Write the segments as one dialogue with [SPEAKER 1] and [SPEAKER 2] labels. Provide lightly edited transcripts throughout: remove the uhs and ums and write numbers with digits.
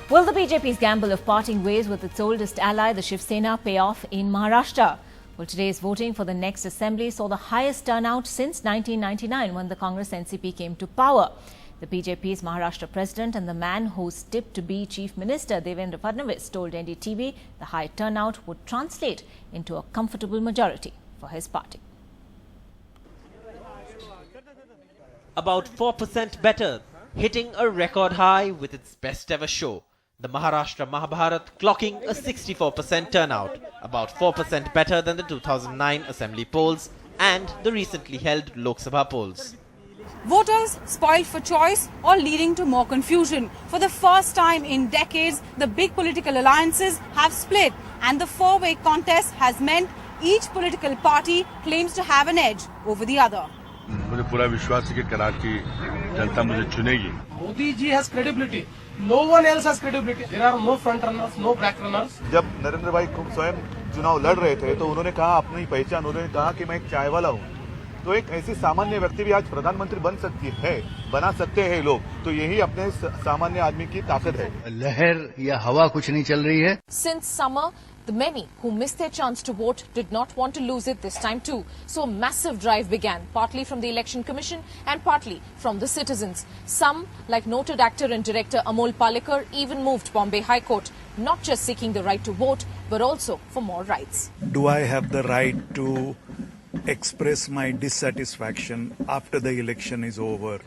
[SPEAKER 1] Will the BJP's gamble of parting ways with its oldest ally, the Shiv Sena, pay off in Maharashtra? Well, today's voting for the next assembly saw the highest turnout since 1999 when the Congress NCP came to power. The BJP's Maharashtra president and the man who's tipped to be Chief Minister, Devendra Fadnavis, told NDTV the high turnout would translate into a comfortable majority for his party.
[SPEAKER 2] About 4% better, hitting a record high with its best ever show. The Maharashtra Mahabharat clocking a 64% turnout, about 4% better than the 2009 assembly polls and the recently held Lok Sabha polls.
[SPEAKER 3] Voters spoiled for choice or leading to more confusion. For the first time in decades, the big political alliances have split and the four-way contest has meant each political party claims to have an edge over the other.
[SPEAKER 4] मुझे पूरा विश्वास है कि करार की जनता मुझे चुनेगी.
[SPEAKER 5] Modi ji has credibility. No one else has credibility. There are no front runners, no back runners.
[SPEAKER 6] जब नरेंद्र भाई खुद स्वयं चुनाव लड़ रहे थे तो उन्होंने कहा अपनी पहचान, उन्होंने कहा कि मैं एक चाय वाला हूँ. तो एक ऐसी सामान्य व्यक्ति भी आज प्रधानमंत्री बना सकते हैं लोग. तो यही अपने सामान्य आदमी की ताकत है.
[SPEAKER 7] लहर या हवा कुछ नहीं चल रही है.
[SPEAKER 8] Since summer, the many who missed their chance to vote did not want to lose it this time too. So a massive drive began, partly from the Election Commission and partly from the citizens. Some, like noted actor and director Amol Palekar, even moved Bombay High Court, not just seeking the right to vote, but also for more rights.
[SPEAKER 9] Do I have the right to express my dissatisfaction after the election is over?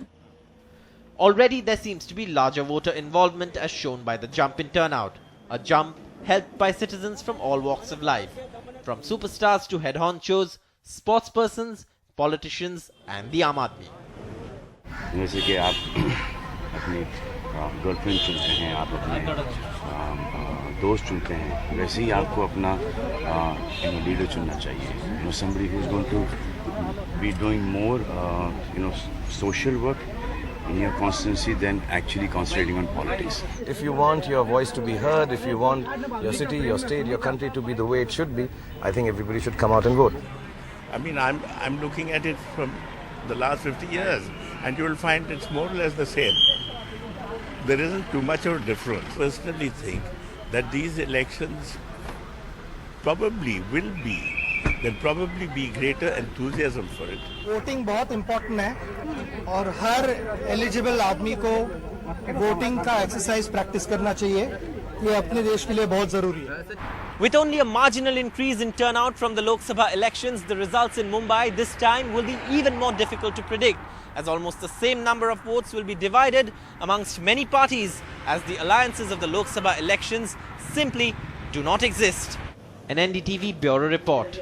[SPEAKER 2] Already there seems to be larger voter involvement as shown by the jump in turnout. A jump helped by citizens from all walks of life, from superstars to head honchos, sportspersons, politicians and the Aam Aadmi.
[SPEAKER 10] जैसे कि आप अपनी girlfriend चुनते हैं, आप अपने दोस्त चुनते हैं, वैसे ही आपको अपना लीडर चुनना चाहिए. Somebody who is going to be doing more social work in your constituency than actually concentrating on politics.
[SPEAKER 11] If you want your voice to be heard, if you want your city, your state, your country to be the way it should be, I think everybody should come out and vote.
[SPEAKER 4] I mean, I'm looking at it from the last 50 years, and you will find it's more or less the same. There isn't too much of a difference. I personally think that these elections probably will be. There'll probably be greater enthusiasm for it.
[SPEAKER 5] Voting बहुत important है और हर eligible आदमी को voting का exercise practice करना चाहिए. ये अपने देश के लिए बहुत जरूरी है.
[SPEAKER 2] With only a marginal increase in turnout from the Lok Sabha elections, the results in Mumbai this time will be even more difficult to predict, as almost the same number of votes will be divided amongst many parties, as the alliances of the Lok Sabha elections simply do not exist. An NDTV Bureau Report.